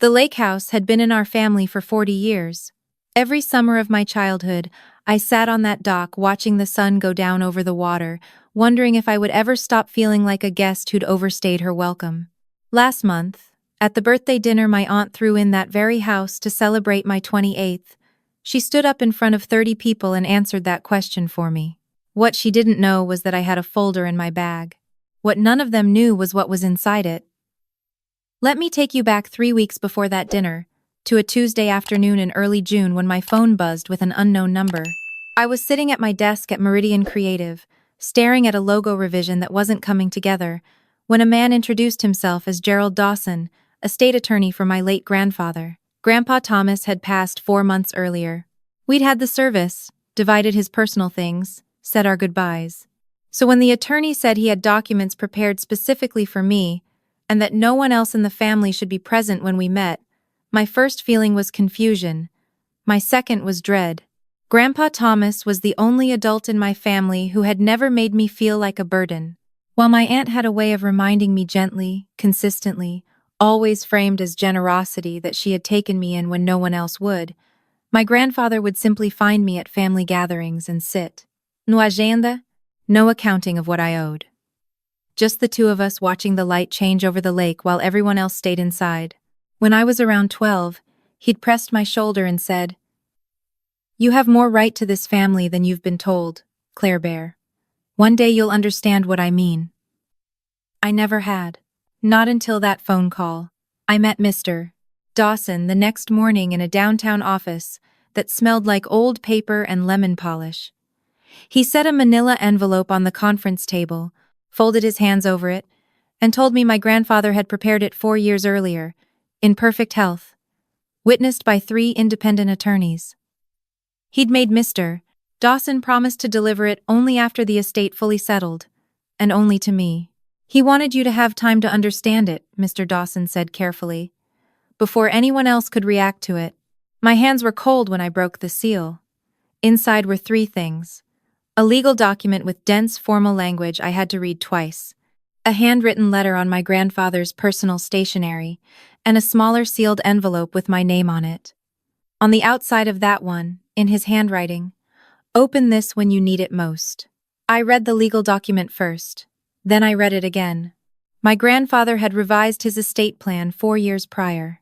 The lake house had been in our family for 40 years. Every summer of my childhood, I sat on that dock watching the sun go down over the water, wondering if I would ever stop feeling like a guest who'd overstayed her welcome. Last month, at the birthday dinner my aunt threw in that very house to celebrate my 28th, she stood up in front of 30 people and answered that question for me. What she didn't know was that I had a folder in my bag. What none of them knew was what was inside it. Let me take you back 3 weeks before that dinner, to a Tuesday afternoon in early June when my phone buzzed with an unknown number. I was sitting at my desk at Meridian Creative, staring at a logo revision that wasn't coming together, when a man introduced himself as Gerald Dawson, estate attorney for my late grandfather. Grandpa Thomas had passed 4 months earlier. We'd had the service, divided his personal things, said our goodbyes. So when the attorney said he had documents prepared specifically for me, and that no one else in the family should be present when we met, my first feeling was confusion. My second was dread. Grandpa Thomas was the only adult in my family who had never made me feel like a burden. While my aunt had a way of reminding me gently, consistently, always framed as generosity that she had taken me in when no one else would, my grandfather would simply find me at family gatherings and sit. No agenda, no accounting of what I owed. Just the two of us watching the light change over the lake while everyone else stayed inside. When I was around 12, he'd pressed my shoulder and said, "You have more right to this family than you've been told, Claire Bear. One day you'll understand what I mean." I never had. Not until that phone call. I met Mr. Dawson the next morning in a downtown office that smelled like old paper and lemon polish. He set a manila envelope on the conference table, folded his hands over it, and told me my grandfather had prepared it 4 years earlier, in perfect health, witnessed by 3 independent attorneys. He'd made Mr. Dawson promise to deliver it only after the estate fully settled, and only to me. "He wanted you to have time to understand it," Mr. Dawson said carefully, before anyone else could react to it. My hands were cold when I broke the seal. Inside were 3 things. A legal document with dense formal language I had to read twice, a handwritten letter on my grandfather's personal stationery, and a smaller sealed envelope with my name on it. On the outside of that one, in his handwriting, "Open this when you need it most." I read the legal document first. Then I read it again. My grandfather had revised his estate plan 4 years prior.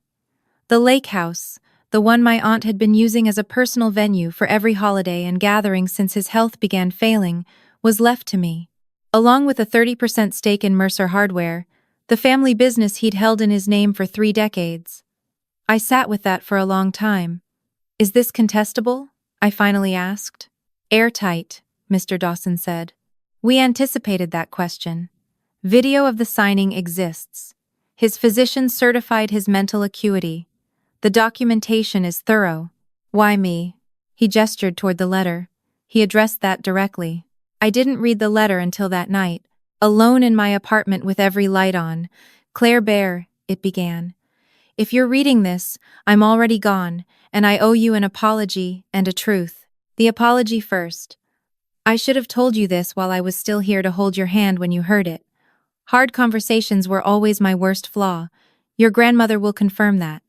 The lake house, the one my aunt had been using as a personal venue for every holiday and gathering since his health began failing, was left to me. Along with a 30% stake in Mercer Hardware, the family business he'd held in his name for 3 decades. I sat with that for a long time. "Is this contestable?" I finally asked. "Airtight," Mr. Dawson said. "We anticipated that question. Video of the signing exists. His physician certified his mental acuity. The documentation is thorough." "Why me?" He gestured toward the letter. He addressed that directly. I didn't read the letter until that night, alone in my apartment with every light on. "Claire Bear," it began. "If you're reading this, I'm already gone, and I owe you an apology and a truth. The apology first. I should have told you this while I was still here to hold your hand when you heard it. Hard conversations were always my worst flaw. Your grandmother will confirm that.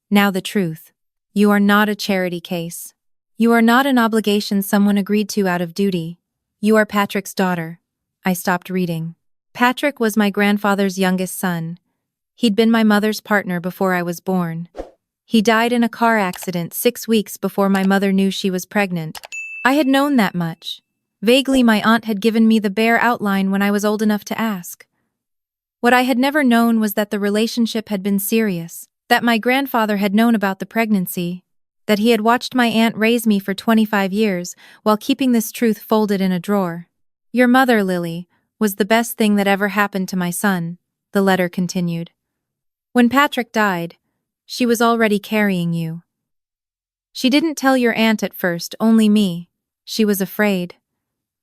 Now the truth. You are not a charity case. You are not an obligation someone agreed to out of duty. You are Patrick's daughter." I stopped reading. Patrick was my grandfather's youngest son. He'd been my mother's partner before I was born. He died in a car accident 6 weeks before my mother knew she was pregnant. I had known that much. Vaguely, my aunt had given me the bare outline when I was old enough to ask. What I had never known was that the relationship had been serious, that my grandfather had known about the pregnancy, that he had watched my aunt raise me for 25 years while keeping this truth folded in a drawer. "Your mother, Lily, was the best thing that ever happened to my son," the letter continued. "When Patrick died, she was already carrying you. She didn't tell your aunt at first, only me. She was afraid.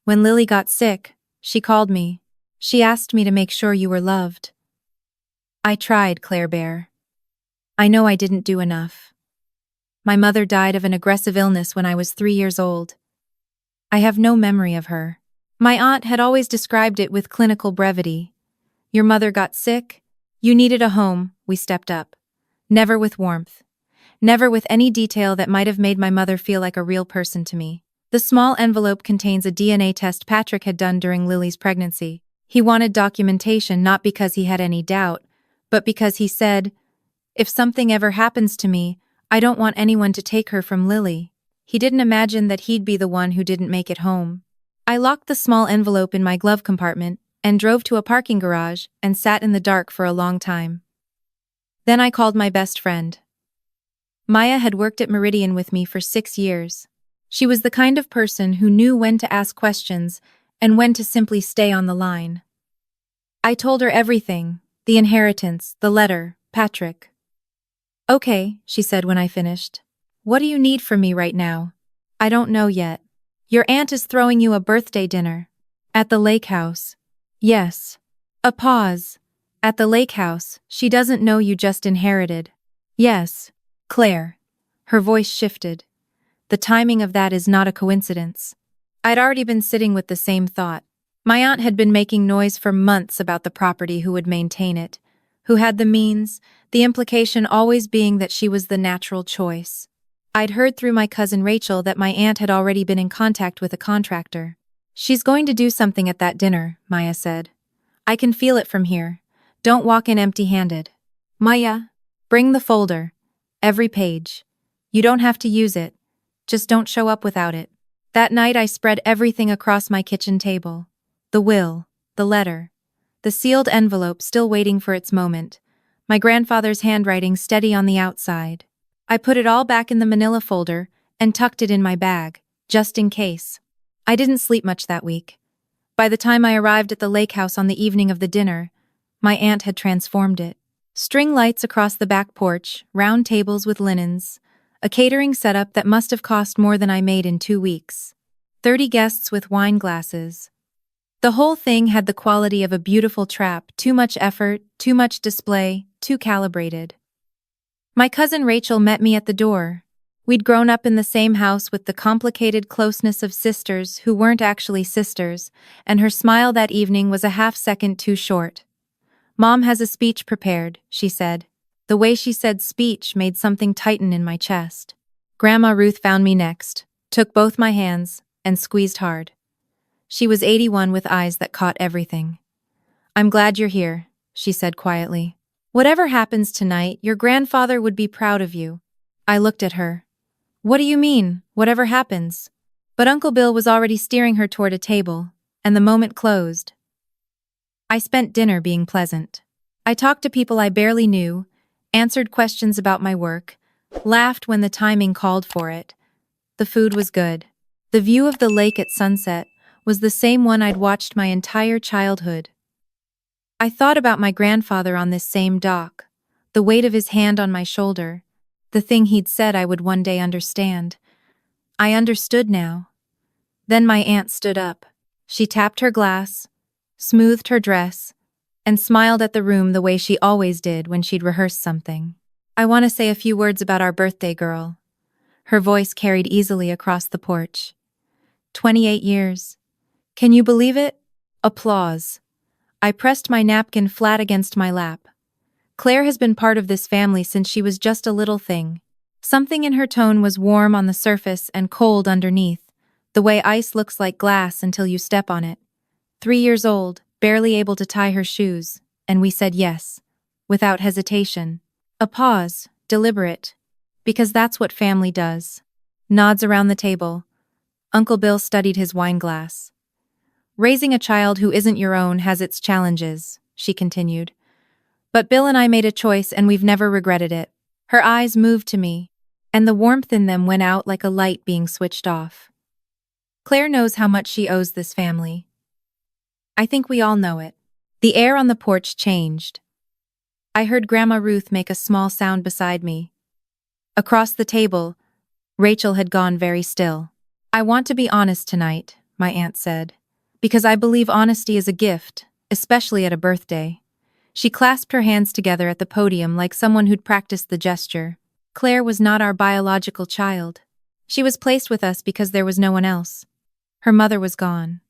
When Lily got sick, she called me. She asked me to make sure you were loved. I tried, Claire Bear. I know I didn't do enough. My mother died of an aggressive illness when I was 3 years old. I have no memory of her. My aunt had always described it with clinical brevity. Your mother got sick. You needed a home. We stepped up. Never with warmth. Never with any detail that might have made my mother feel like a real person to me. The small envelope contains a DNA test Patrick had done during Lily's pregnancy. He wanted documentation not because he had any doubt, but because he said, "If something ever happens to me, I don't want anyone to take her from Lily." He didn't imagine that he'd be the one who didn't make it home. I locked the small envelope in my glove compartment and drove to a parking garage and sat in the dark for a long time. Then I called my best friend. Maya had worked at Meridian with me for 6 years. She was the kind of person who knew when to ask questions and when to simply stay on the line. I told her everything, the inheritance, the letter, Patrick. "Okay," she said when I finished. "What do you need from me right now?" "I don't know yet. Your aunt is throwing you a birthday dinner. At the lake house." "Yes." A pause. "At the lake house, she doesn't know you just inherited." "Yes." "Claire." Her voice shifted. "The timing of that is not a coincidence." I'd already been sitting with the same thought. My aunt had been making noise for months about the property, who would maintain it, who had the means, the implication always being that she was the natural choice. I'd heard through my cousin Rachel that my aunt had already been in contact with a contractor. "She's going to do something at that dinner," Maya said. "I can feel it from here. Don't walk in empty-handed." "Maya, bring the folder. Every page. You don't have to use it. Just don't show up without it." That night I spread everything across my kitchen table. The will, the letter, the sealed envelope still waiting for its moment, my grandfather's handwriting steady on the outside. I put it all back in the manila folder and tucked it in my bag, just in case. I didn't sleep much that week. By the time I arrived at the lake house on the evening of the dinner, my aunt had transformed it. String lights across the back porch, round tables with linens, a catering setup that must have cost more than I made in 2 weeks. 30 guests with wine glasses. The whole thing had the quality of a beautiful trap, too much effort, too much display, too calibrated. My cousin Rachel met me at the door. We'd grown up in the same house with the complicated closeness of sisters who weren't actually sisters, and her smile that evening was a half-second too short. "Mom has a speech prepared," she said. The way she said speech made something tighten in my chest. Grandma Ruth found me next, took both my hands, and squeezed hard. She was 81 with eyes that caught everything. "I'm glad you're here," she said quietly. "Whatever happens tonight, your grandfather would be proud of you." I looked at her. "What do you mean, whatever happens?" But Uncle Bill was already steering her toward a table, and the moment closed. I spent dinner being pleasant. I talked to people I barely knew, answered questions about my work, laughed when the timing called for it. The food was good. The view of the lake at sunset was the same one I'd watched my entire childhood. I thought about my grandfather on this same dock, the weight of his hand on my shoulder, the thing he'd said I would one day understand. I understood now. Then my aunt stood up. She tapped her glass, smoothed her dress, and smiled at the room the way she always did when she'd rehearsed something. "I want to say a few words about our birthday girl." Her voice carried easily across the porch. 28 years. Can you believe it? Applause. I pressed my napkin flat against my lap. Claire has been part of this family since she was just a little thing. Something in her tone was warm on the surface and cold underneath, the way ice looks like glass until you step on it. 3 years old, barely able to tie her shoes, and we said yes, without hesitation. A pause, deliberate, because that's what family does. Nods around the table. Uncle Bill studied his wine glass. "Raising a child who isn't your own has its challenges," she continued. "But Bill and I made a choice and we've never regretted it." Her eyes moved to me, and the warmth in them went out like a light being switched off. "Claire knows how much she owes this family. I think we all know it." The air on the porch changed. I heard Grandma Ruth make a small sound beside me. Across the table, Rachel had gone very still. "I want to be honest tonight," my aunt said, "because I believe honesty is a gift, especially at a birthday." She clasped her hands together at the podium like someone who'd practiced the gesture. "Claire was not our biological child. She was placed with us because there was no one else. Her mother was gone.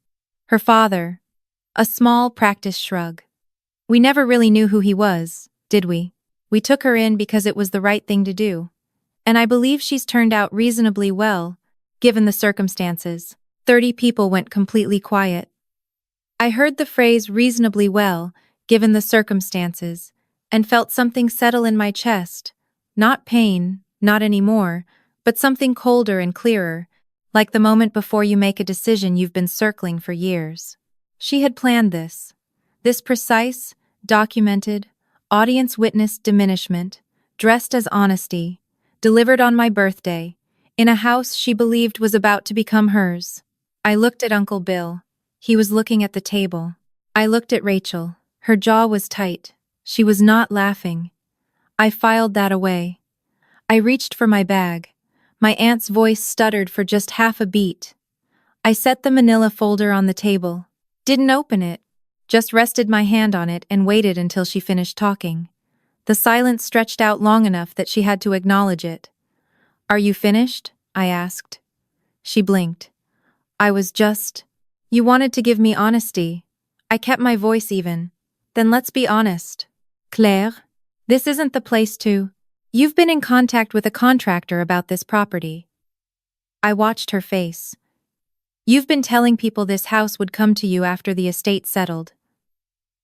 Her father..." A small, practiced shrug. "We never really knew who he was, did we? We took her in because it was the right thing to do. And I believe she's turned out reasonably well, given the circumstances. 30 people went completely quiet. I heard the phrase reasonably well, given the circumstances, and felt something settle in my chest. Not pain, not anymore, but something colder and clearer, like the moment before you make a decision you've been circling for years. She had planned this. This precise, documented, audience-witnessed diminishment, dressed as honesty, delivered on my birthday, in a house she believed was about to become hers. I looked at Uncle Bill. He was looking at the table. I looked at Rachel. Her jaw was tight. She was not laughing. I filed that away. I reached for my bag. My aunt's voice stuttered for just half a beat. I set the manila folder on the table. Didn't open it. Just rested my hand on it and waited until she finished talking. The silence stretched out long enough that she had to acknowledge it. "Are you finished?" I asked. She blinked. "I was just... You wanted to give me honesty. I kept my voice even. Then let's be honest. Claire, this isn't the place to... You've been in contact with a contractor about this property." I watched her face. "You've been telling people this house would come to you after the estate settled.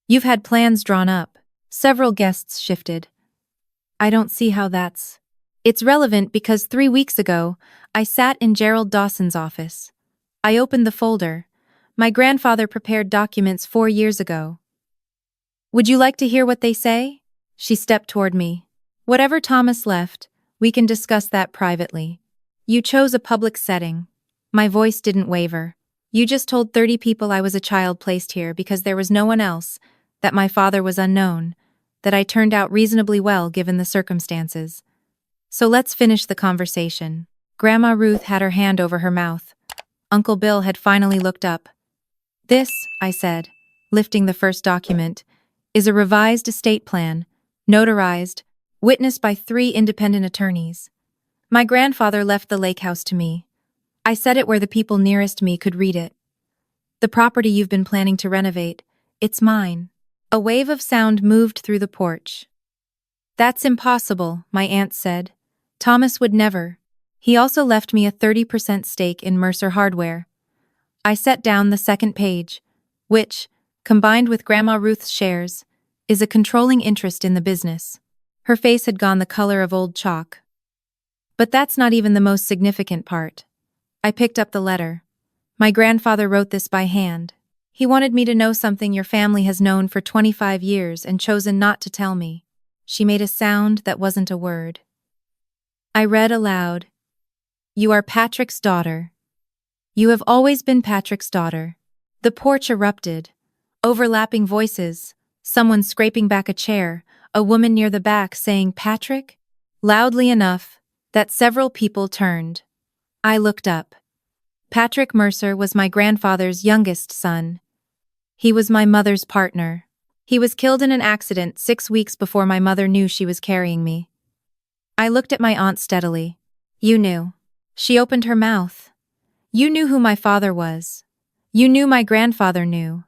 You've had plans drawn up. Several guests shifted. I don't see how that's... It's relevant because 3 weeks ago, I sat in Gerald Dawson's office. I opened the folder. My grandfather prepared documents 4 years ago. Would you like to hear what they say?" She stepped toward me. "Whatever Thomas left, we can discuss that privately. You chose a public setting." My voice didn't waver. "You just told 30 people I was a child placed here because there was no one else, that my father was unknown, that I turned out reasonably well given the circumstances. So let's finish the conversation." Grandma Ruth had her hand over her mouth. Uncle Bill had finally looked up. "This," I said, lifting the first document, "is a revised estate plan, notarized, witnessed by 3 independent attorneys. My grandfather left the lake house to me. I set it where the people nearest me could read it. The property you've been planning to renovate, it's mine." A wave of sound moved through the porch. "That's impossible," my aunt said. "Thomas would never. He also left me a 30% stake in Mercer Hardware." I set down the second page, which, combined with Grandma Ruth's shares, is a controlling interest in the business. Her face had gone the color of old chalk. But that's not even the most significant part. I picked up the letter. "My grandfather wrote this by hand. He wanted me to know something your family has known for 25 years and chosen not to tell me." She made a sound that wasn't a word. I read aloud. "You are Patrick's daughter. You have always been Patrick's daughter." The porch erupted. Overlapping voices, someone scraping back a chair, a woman near the back saying "Patrick?" loudly enough that several people turned. I looked up. Patrick Mercer was my grandfather's youngest son. He was my mother's partner. He was killed in an accident 6 weeks before my mother knew she was carrying me. I looked at my aunt steadily. "You knew." She opened her mouth. "You knew who my father was. You knew my grandfather knew.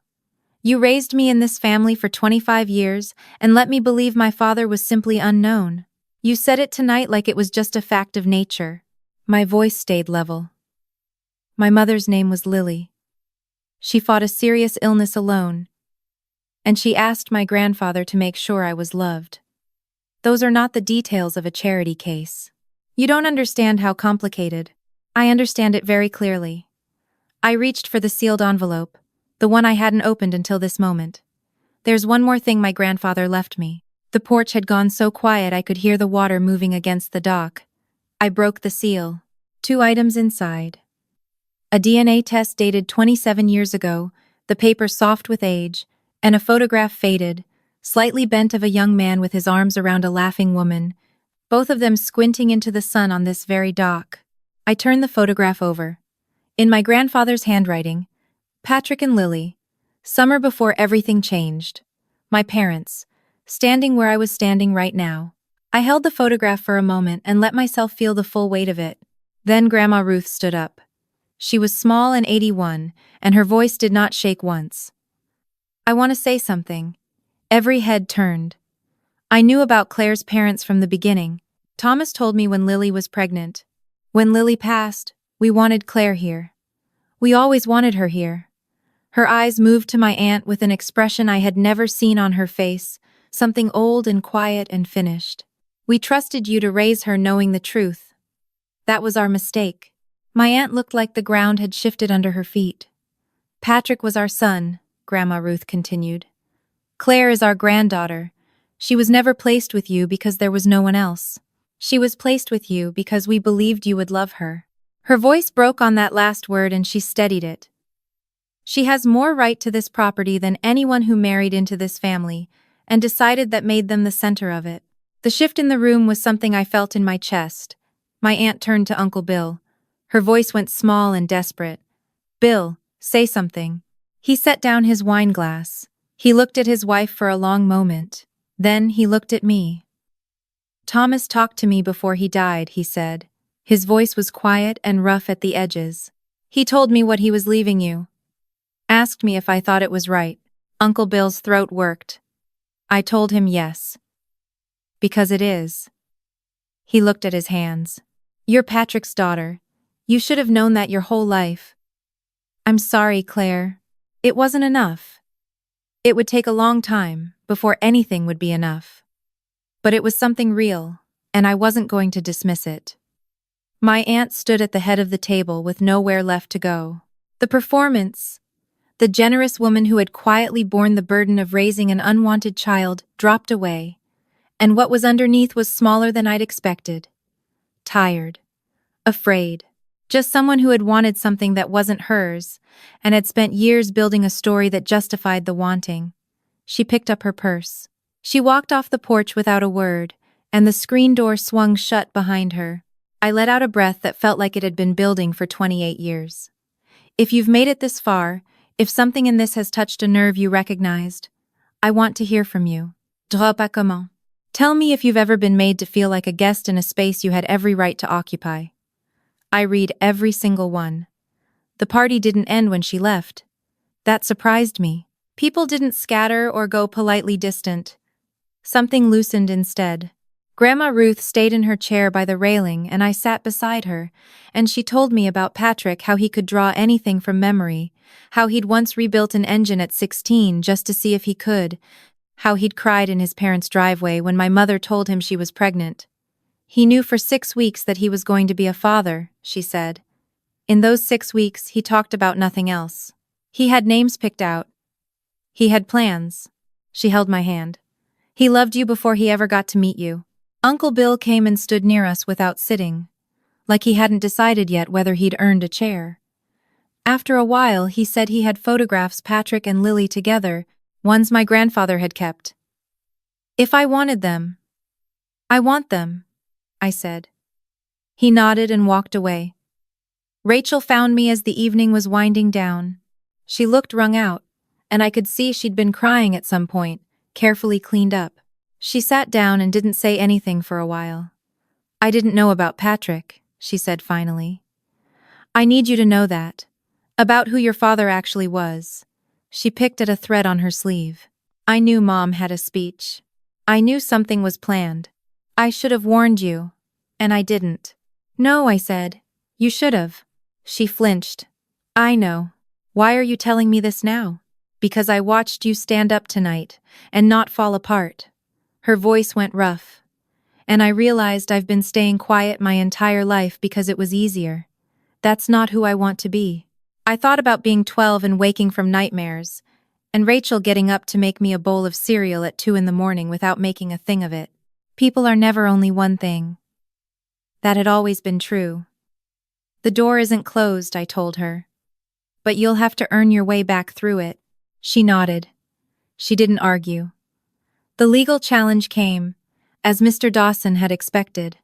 You raised me in this family for 25 years and let me believe my father was simply unknown. You said it tonight like it was just a fact of nature." My voice stayed level. "My mother's name was Lily. She fought a serious illness alone, and she asked my grandfather to make sure I was loved. Those are not the details of a charity case. You don't understand how complicated. I understand it very clearly." I reached for the sealed envelope, the one I hadn't opened until this moment. "There's one more thing my grandfather left me." The porch had gone so quiet I could hear the water moving against the dock. I broke the seal. 2 items inside. A DNA test dated 27 years ago, the paper soft with age, and a photograph faded, slightly bent of a young man with his arms around a laughing woman, both of them squinting into the sun on this very dock. I turned the photograph over. In my grandfather's handwriting, Patrick and Lily, summer before everything changed. My parents, standing where I was standing right now. I held the photograph for a moment and let myself feel the full weight of it. Then Grandma Ruth stood up. She was small and 81, and her voice did not shake once. "I want to say something." Every head turned. I knew about Claire's parents from the beginning. Thomas told me when Lily was pregnant. When Lily passed, we wanted Claire here. We always wanted her here. Her eyes moved to my aunt with an expression I had never seen on her face, something old and quiet and finished. We trusted you to raise her knowing the truth. That was our mistake. My aunt looked like the ground had shifted under her feet. Patrick was our son, Grandma Ruth continued. Claire is our granddaughter. She was never placed with you because there was no one else. She was placed with you because we believed you would love her. Her voice broke on that last word and she steadied it. She has more right to this property than anyone who married into this family, and decided that made them the center of it. The shift in the room was something I felt in my chest. My aunt turned to Uncle Bill. Her voice went small and desperate. Bill, say something. He set down his wine glass. He looked at his wife for a long moment. Then he looked at me. Thomas talked to me before he died, he said. His voice was quiet and rough at the edges. He told me what he was leaving you. Asked me if I thought it was right. Uncle Bill's throat worked. I told him yes. Because it is. He looked at his hands. You're Patrick's daughter. You should have known that your whole life. I'm sorry, Claire. It wasn't enough. It would take a long time before anything would be enough. But it was something real, and I wasn't going to dismiss it. My aunt stood at the head of the table with nowhere left to go. The performance, the generous woman who had quietly borne the burden of raising an unwanted child, dropped away, and what was underneath was smaller than I'd expected. Tired. Afraid. Just someone who had wanted something that wasn't hers, and had spent years building a story that justified the wanting. She picked up her purse. She walked off the porch without a word, and the screen door swung shut behind her. I let out a breath that felt like it had been building for 28 years. If you've made it this far, if something in this has touched a nerve you recognized, I want to hear from you. Drop à comment. Tell me if you've ever been made to feel like a guest in a space you had every right to occupy. I read every single one. The party didn't end when she left. That surprised me. People didn't scatter or go politely distant. Something loosened instead. Grandma Ruth stayed in her chair by the railing and I sat beside her, and she told me about Patrick, how he could draw anything from memory, how he'd once rebuilt an engine at 16 just to see if he could, how he'd cried in his parents' driveway when my mother told him she was pregnant. He knew for 6 weeks that he was going to be a father, she said. In those 6 weeks, he talked about nothing else. He had names picked out. He had plans. She held my hand. He loved you before he ever got to meet you. Uncle Bill came and stood near us without sitting, like he hadn't decided yet whether he'd earned a chair. After a while, he said he had photographs Patrick and Lily together, ones my grandfather had kept. If I wanted them. I want them, I said. He nodded and walked away. Rachel found me as the evening was winding down. She looked wrung out, and I could see she'd been crying at some point, carefully cleaned up. She sat down and didn't say anything for a while. I didn't know about Patrick, she said finally. I need you to know that. About who your father actually was. She picked at a thread on her sleeve. I knew Mom had a speech. I knew something was planned. I should have warned you. And I didn't. No, I said. You should have. She flinched. I know. Why are you telling me this now? Because I watched you stand up tonight, and not fall apart. Her voice went rough. And I realized I've been staying quiet my entire life because it was easier. That's not who I want to be. I thought about being 12 and waking from nightmares, and Rachel getting up to make me a bowl of cereal at 2 a.m. without making a thing of it. People are never only one thing. That had always been true. The door isn't closed, I told her. But you'll have to earn your way back through it. She nodded. She didn't argue. The legal challenge came, as Mr. Dawson had expected.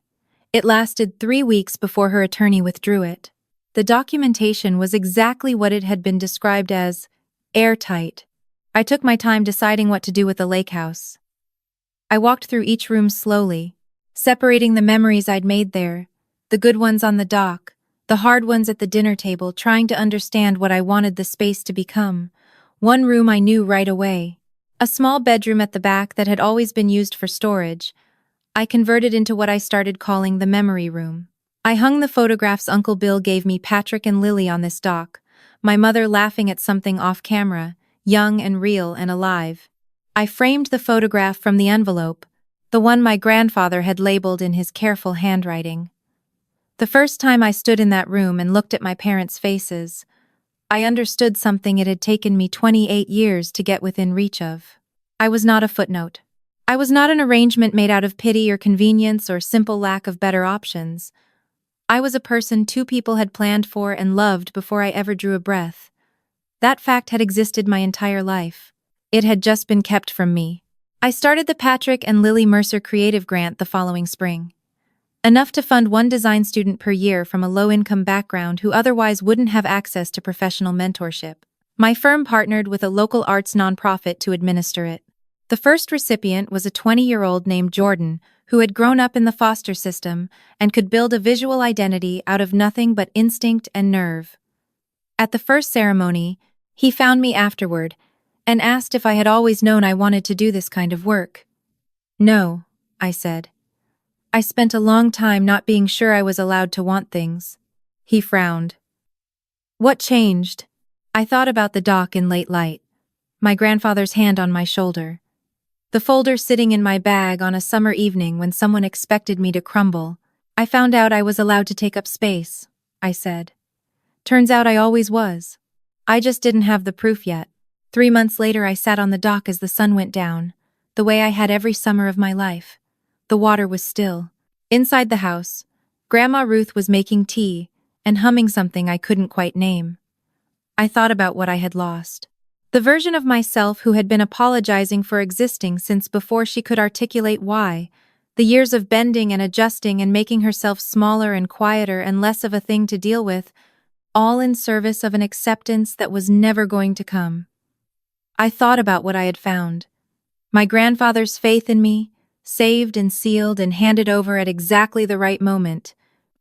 It lasted 3 weeks before her attorney withdrew it. The documentation was exactly what it had been described as, airtight. I took my time deciding what to do with the lake house. I walked through each room slowly, separating the memories I'd made there, the good ones on the dock, the hard ones at the dinner table, trying to understand what I wanted the space to become. One room I knew right away. A small bedroom at the back that had always been used for storage, I converted into what I started calling the memory room. I hung the photographs Uncle Bill gave me, Patrick and Lily, on this dock, my mother laughing at something off camera, young and real and alive. I framed the photograph from the envelope, the one my grandfather had labeled in his careful handwriting. The first time I stood in that room and looked at my parents' faces, I understood something it had taken me 28 years to get within reach of. I was not a footnote. I was not an arrangement made out of pity or convenience or simple lack of better options. I was a person two people had planned for and loved before I ever drew a breath. That fact had existed my entire life. It had just been kept from me. I started the Patrick and Lily Mercer Creative Grant the following spring. Enough to fund one design student per year from a low-income background who otherwise wouldn't have access to professional mentorship. My firm partnered with a local arts nonprofit to administer it. The first recipient was a 20-year-old named Jordan, who had grown up in the foster system and could build a visual identity out of nothing but instinct and nerve. At the first ceremony, he found me afterward and asked if I had always known I wanted to do this kind of work. No, I said. I spent a long time not being sure I was allowed to want things. He frowned. What changed? I thought about the dock in late light, my grandfather's hand on my shoulder, the folder sitting in my bag on a summer evening when someone expected me to crumble. I found out I was allowed to take up space, I said. Turns out I always was. I just didn't have the proof yet. 3 months later, I sat on the dock as the sun went down, the way I had every summer of my life. The water was still. Inside the house, Grandma Ruth was making tea and humming something I couldn't quite name. I thought about what I had lost. The version of myself who had been apologizing for existing since before she could articulate why, the years of bending and adjusting and making herself smaller and quieter and less of a thing to deal with, all in service of an acceptance that was never going to come. I thought about what I had found. My grandfather's faith in me, saved and sealed and handed over at exactly the right moment.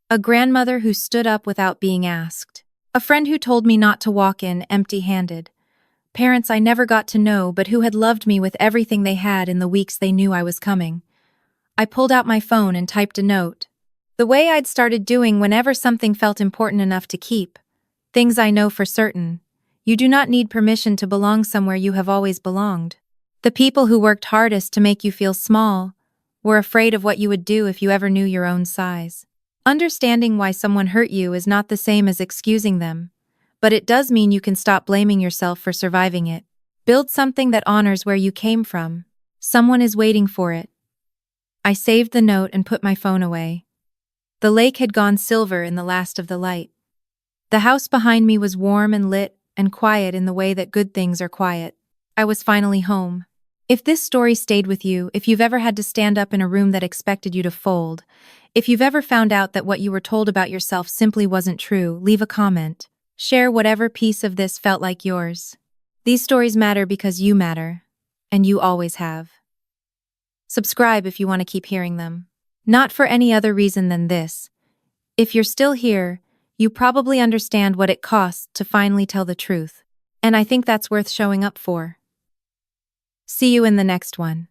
A grandmother who stood up without being asked. A friend who told me not to walk in empty-handed. Parents I never got to know but who had loved me with everything they had in the weeks they knew I was coming. I pulled out my phone and typed a note. The way I'd started doing whenever something felt important enough to keep. Things I know for certain. You do not need permission to belong somewhere you have always belonged. The people who worked hardest to make you feel small were afraid of what you would do if you ever knew your own size. Understanding why someone hurt you is not the same as excusing them. But it does mean you can stop blaming yourself for surviving it. Build something that honors where you came from. Someone is waiting for it. I saved the note and put my phone away. The lake had gone silver in the last of the light. The house behind me was warm and lit and quiet in the way that good things are quiet. I was finally home. If this story stayed with you, if you've ever had to stand up in a room that expected you to fold, if you've ever found out that what you were told about yourself simply wasn't true, leave a comment. Share whatever piece of this felt like yours. These stories matter because you matter, and you always have. Subscribe if you want to keep hearing them. Not for any other reason than this. If you're still here, you probably understand what it costs to finally tell the truth, and I think that's worth showing up for. See you in the next one.